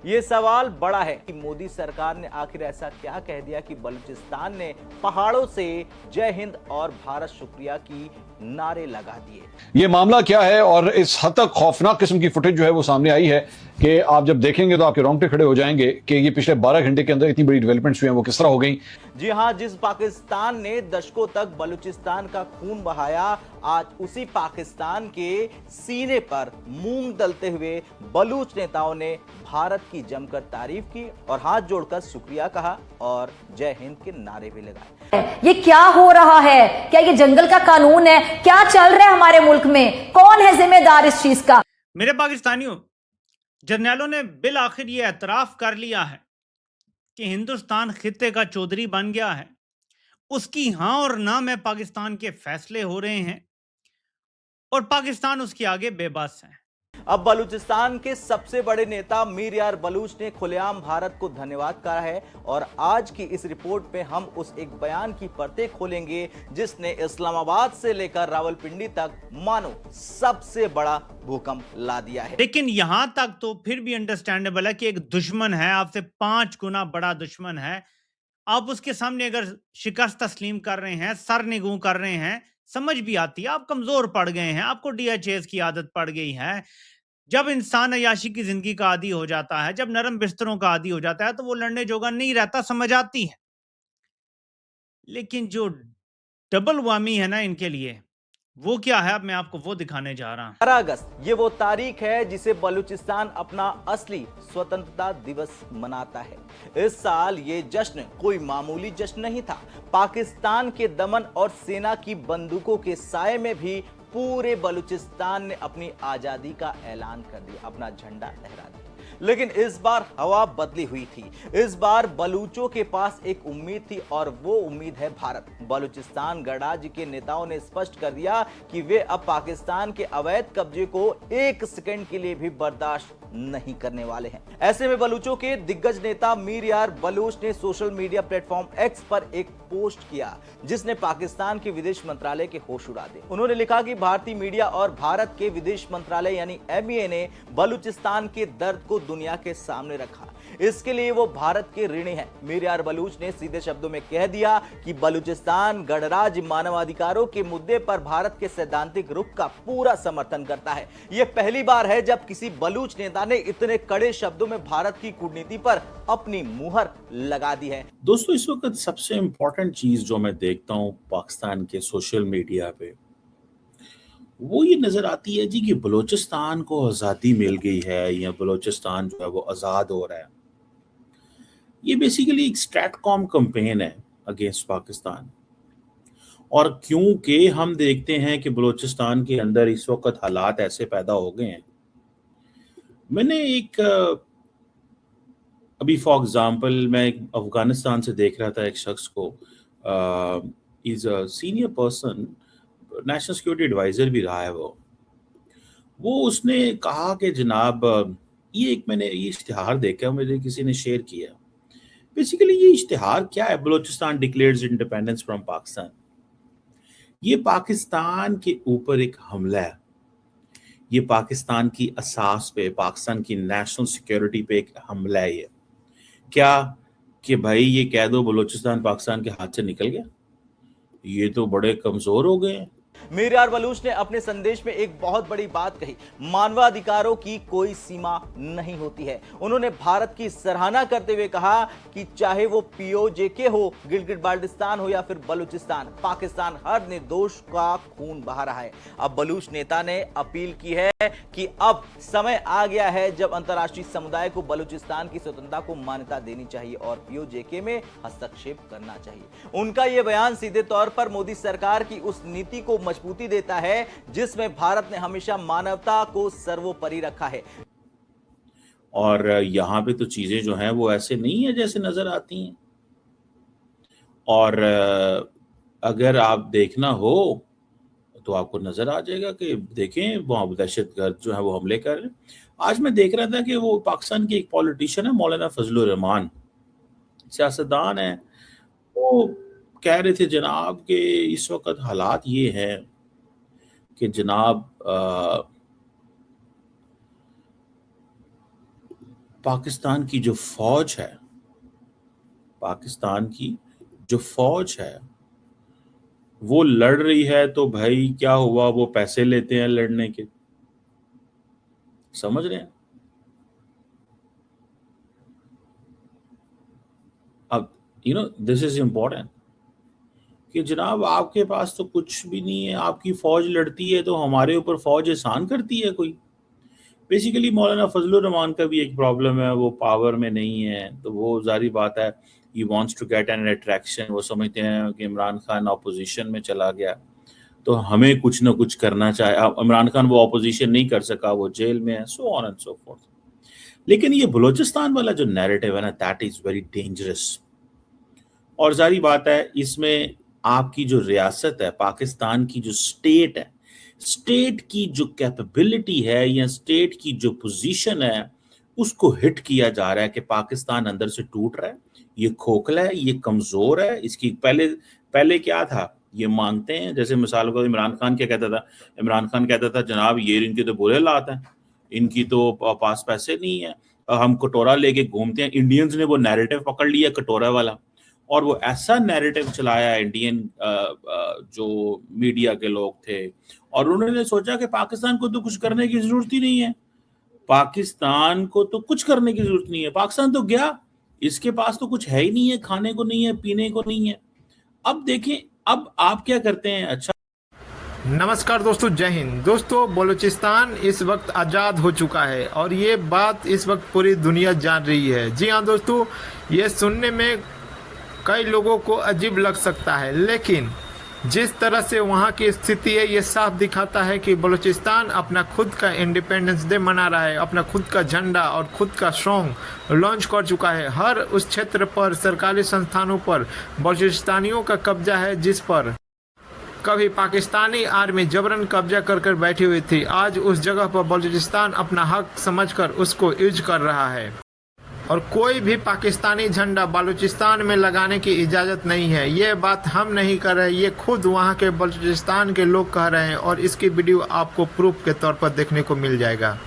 ये सवाल बड़ा है कि मोदी सरकार ने आखिर ऐसा क्या कह दिया कि बलूचिस्तान ने पहाड़ों से जय हिंद और भारत शुक्रिया की नारे लगा दिए। ये मामला क्या है और इस हद तक खौफनाक किस्म की फुटेज जो है वो सामने आई है कि आप जब देखेंगे तो आपके रोंगटे खड़े हो जाएंगे कि ये पिछले 12 घंटे के अंदर इतनी बड़ी डेवलपमेंट्स हुई हैं वो किस तरह हो गई। जी हां, जिस पाकिस्तान ने दशकों तक बलूचिस्तान का खून बहाया, आज उसी पाकिस्तान के सीने पर मूंग दलते हुए बलूच नेताओं ने भारत की जमकर तारीफ की और हाथ जोड़कर शुक्रिया कहा और जय हिंद के नारे भी लगाए। ये क्या हो रहा है? क्या ये जंगल का कानून है? क्या चल रहा है हमारे मुल्क में? कौन है जिम्मेदार इस चीज का? मेरे पाकिस्तानियों, जर्नैलों ने बिल आखिर ये एतराफ कर लिया है कि हिंदुस्तान खित्ते का चौधरी बन गया है। उसकी हाँ और ना में पाकिस्तान के फैसले हो रहे हैं और पाकिस्तान उसके आगे बेबस है। अब बलूचिस्तान के सबसे बड़े नेता मीर यार बलूच ने खुलेआम भारत को धन्यवाद कहा है और आज की इस रिपोर्ट में हम उस एक बयान की परतें खोलेंगे जिसने इस्लामाबाद से लेकर रावलपिंडी तक मानो सबसे बड़ा भूकंप ला दिया है। लेकिन यहां तक तो फिर भी अंडरस्टैंडेबल है कि एक दुश्मन है, आपसे 5 गुना बड़ा दुश्मन है, आप उसके सामने अगर शिकस्त तस्लीम कर रहे हैं, सर निगू कर रहे हैं, समझ भी आती है आप कमजोर पड़ गए हैं, आपको डीएचएस की आदत पड़ गई है। जब इंसान अय्याशी की जिंदगी का आदी हो जाता है, जब नरम बिस्तरों का आदी हो जाता है, तो वो लड़ने जोगा नहीं रहता, समझ आती है। लेकिन जो डबल वामी है ना इनके लिए, वो क्या है, अब मैं आपको वो दिखाने जा रहा हूं। 12 अगस्त ये वो तारीख है जिसे बलूचिस्तान अपना असली स्वतंत्रता दिवस मनाता है। इस साल ये जश्न कोई मामूली जश्न नहीं था। पाकिस्तान के दमन और सेना की बंदूकों के साए में भी पूरे बलूचिस्तान ने अपनी आजादी का ऐलान कर दिया, अपना झंडा लहरा दिया। लेकिन इस बार हवा बदली हुई थी। इस बार बलूचों के पास एक उम्मीद थी और वो उम्मीद है भारत। बलूचिस्तान गणराज्य के नेताओं ने स्पष्ट कर दिया कि वे अब पाकिस्तान के अवैध कब्जे को एक सेकंड के लिए भी बर्दाश्त नहीं करने वाले हैं। ऐसे में बलूचों के दिग्गज नेता मीर यार बलूच ने सोशल मीडिया प्लेटफॉर्म एक्स पर एक पोस्ट किया जिसने पाकिस्तान के विदेश मंत्रालय के होश उड़ा दिए। उन्होंने लिखा कि भारतीय मीडिया और भारत के विदेश मंत्रालय यानी एमईए ने बलूचिस्तान के दर्द को दुनिया के सामने रखा। इसके लिए वो भारत के ऋणी हैं। मीर यार बलूच ने सीधे शब्दों में कह दिया कि बलूचिस्तान गणराज्य मानवाधिकारों के मुद्दे पर भारत के सैद्धांतिक रुख का पूरा समर्थन करता है। यह पहली बार है जब किसी बलूच नेता ने इतने कड़े शब्दों में भारत की कूटनीति पर अपनी मुहर लगा दी है। दोस्तों, इस वक्त सबसे इंपॉर्टेंट चीज जो मैं देखता हूं पाकिस्तान के सोशल मीडिया पे, वो ये नजर आती है जी कि बलूचिस्तान को आज़ादी मिल गई है या बलूचिस्तान जो है वो आज़ाद हो रहा है। ये बेसिकली एक स्ट्रैटकॉम कैंपेन है अगेंस्ट पाकिस्तान। और क्योंकि हम देखते हैं कि बलूचिस्तान के अंदर इस वक्त हालात ऐसे पैदा हो गए हैं, मैंने एक अभी फॉर एग्जांपल मैं एक अफगानिस्तान से देख रहा था एक शख्स को, is a senior person, national security adviser भी रहा है वो उसने कहा कि जनाब, ये एक मैंने ये इश्तिहार देखा, मुझे किसी ने शेयर किया। बेसिकली ये इश्तिहार क्या है? Balochistan declares independence from Pakistan. ये पाकिस्तान के ऊपर एक हमला है, ये पाकिस्तान की असास पे, पाकिस्तान की नेशनल सिक्योरिटी पे एक हमला है। ये क्या कि भाई ये कह दो बलूचिस्तान पाकिस्तान के हाथ से निकल गया, ये तो बड़े कमजोर हो गए हैं। मीर यार बलूच ने अपने संदेश में एक बहुत बड़ी बात कही, मानवाधिकारों की कोई सीमा नहीं होती है। उन्होंने भारत की सराहना करते हुए कहा कि चाहे वो पीओजेके हो, गिलगिट बाल्टिस्तान हो या फिर बलूचिस्तान, पाकिस्तान हर निर्दोष का खून बहा रहा है। अब बलूच नेता ने अपील की है कि अब समय आ गया है जब अंतर्राष्ट्रीय समुदाय को बलूचिस्तान की स्वतंत्रता को मान्यता देनी चाहिए और पीओजेके में हस्तक्षेप करना चाहिए। उनका यह बयान सीधे तौर पर मोदी सरकार की उस नीति को मजबूती देता है जिसमें भारत ने हमेशा मानवता को सर्वोपरि रखा है। और यहाँ पे तो चीजें जो हैं वो ऐसे नहीं है जैसे नजर आती हैं। और अगर आप देखना हो तो आपको नजर आ जाएगा कि देखें वहाँ दहशतगर्द जो है वो हमले कर रहे हैं। आज मैं देख रहा था कि वो पाकिस्तान के एक पॉलिटिशियन है, मौलाना फजलुर रहमान, सियासतदान है, वो कह रहे थे जनाब कि इस वक्त हालात ये हैं कि जनाब पाकिस्तान की जो फौज है, पाकिस्तान की जो फौज है वो लड़ रही है, तो भाई क्या हुआ, वो पैसे लेते हैं लड़ने के, समझ रहे हैं? अब दिस इज इम्पोर्टेंट कि जनाब आपके पास तो कुछ भी नहीं है, आपकी फौज लड़ती है तो हमारे ऊपर फौज एहसान करती है कोई। बेसिकली मौलाना फजलुर रहमान का भी एक प्रॉब्लम है, वो पावर में नहीं है, तो वो जारी बात है, he wants to get an attraction. वो समझते हैं कि इमरान खान अपोजिशन में चला गया तो हमें कुछ ना कुछ करना चाहिए। इमरान खान वो अपोजिशन नहीं कर सका, वो जेल में है, so on and so fourth. लेकिन ये बलूचिस्तान वाला जो नैरेटिव है ना, दैट इज वेरी डेंजरस। और जारी बात है, इसमें आपकी जो रियासत है, पाकिस्तान की जो स्टेट है, स्टेट की जो कैपेबिलिटी है या स्टेट की जो पोजीशन है, उसको हिट किया जा रहा है कि पाकिस्तान अंदर से टूट रहा है, ये खोखला है, ये कमजोर है। इसकी पहले क्या था, ये मांगते हैं, जैसे मिसाल को इमरान खान क्या कहता था, इमरान खान कहता था जनाब ये इनके तो बुरे हालात हैं, इनकी तो पास पैसे नहीं है, हम कटोरा लेके घूमते हैं। इंडियंस ने वो नैरेटिव पकड़ लिया कटोरा वाला, और वो ऐसा नैरेटिव चलाया इंडियन जो मीडिया के लोग थे, और उन्होंने सोचा कि पाकिस्तान को तो कुछ करने की जरूरत ही नहीं है, पाकिस्तान को तो कुछ करने की जरूरत नहीं है, पाकिस्तान तो गया, इसके पास तो कुछ है ही नहीं है, खाने को नहीं है, पीने को नहीं है। अब देखें, अब आप क्या करते हैं। अच्छा, नमस्कार दोस्तों, जय हिंद। दोस्तों, बलूचिस्तान इस वक्त आज़ाद हो चुका है और ये बात इस वक्त पूरी दुनिया जान रही है। जी हाँ दोस्तों, ये सुनने में कई लोगों को अजीब लग सकता है, लेकिन जिस तरह से वहाँ की स्थिति है, ये साफ दिखाता है कि बलूचिस्तान अपना खुद का इंडिपेंडेंस डे मना रहा है, अपना खुद का झंडा और खुद का सॉन्ग लॉन्च कर चुका है। हर उस क्षेत्र पर, सरकारी संस्थानों पर बलूचिस्तानियों का कब्जा है, जिस पर कभी पाकिस्तानी आर्मी जबरन कब्जा कर बैठी हुई थी। आज उस जगह पर बलूचिस्तान अपना हक समझकर उसको यूज कर रहा है, और कोई भी पाकिस्तानी झंडा बलूचिस्तान में लगाने की इजाज़त नहीं है। ये बात हम नहीं कर रहे, ये खुद वहाँ के बलूचिस्तान के लोग कह रहे हैं, और इसकी वीडियो आपको प्रूफ के तौर पर देखने को मिल जाएगा।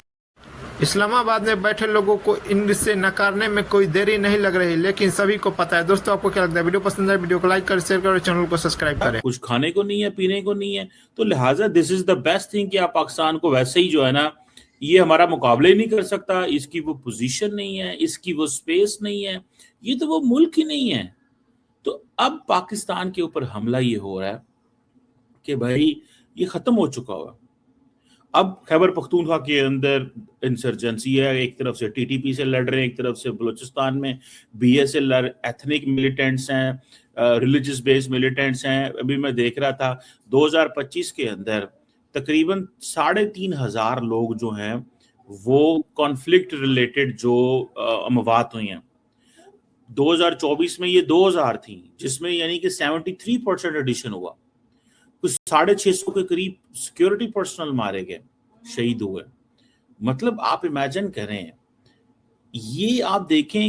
इस्लामाबाद में बैठे लोगों को इनसे नकारने में कोई देरी नहीं लग रही, लेकिन सभी को पता है। दोस्तों, आपको क्या लगता है? वीडियो पसंद है, वीडियो को लाइक करें, शेयर करें, चैनल को सब्सक्राइब करें। कुछ खाने को नहीं है, पीने को नहीं है, तो लिहाजा this is the best thing कि आप पाकिस्तान को वैसे ही जो है ना, ये हमारा मुकाबला ही नहीं कर सकता, इसकी वो पोजीशन नहीं है, इसकी वो स्पेस नहीं है, ये तो वो मुल्क ही नहीं है। तो अब पाकिस्तान के ऊपर हमला ये हो रहा है कि भाई ये खत्म हो चुका हुआ। अब खैबर पख्तूनख्वा के अंदर इंसर्जेंसी है, एक तरफ से टीटीपी से लड़ रहे हैं, एक तरफ से बलूचिस्तान में BSL एथनिक मिलिटेंट्स हैं, रिलीजियस बेस्ड मिलिटेंट्स हैं। अभी मैं देख रहा था 2025 के अंदर तकरीबन 3,500 लोग जो हैं वो कॉन्फ्लिक्ट रिलेटेड जो अमवात हुई हैं। 2024 में ये 2000 थी, जिसमें यानी कि 73% एडिशन हुआ। कुछ 650 के करीब सिक्योरिटी पर्सनल मारे गए, शहीद हुए। मतलब आप इमेजिन करें, ये आप देखें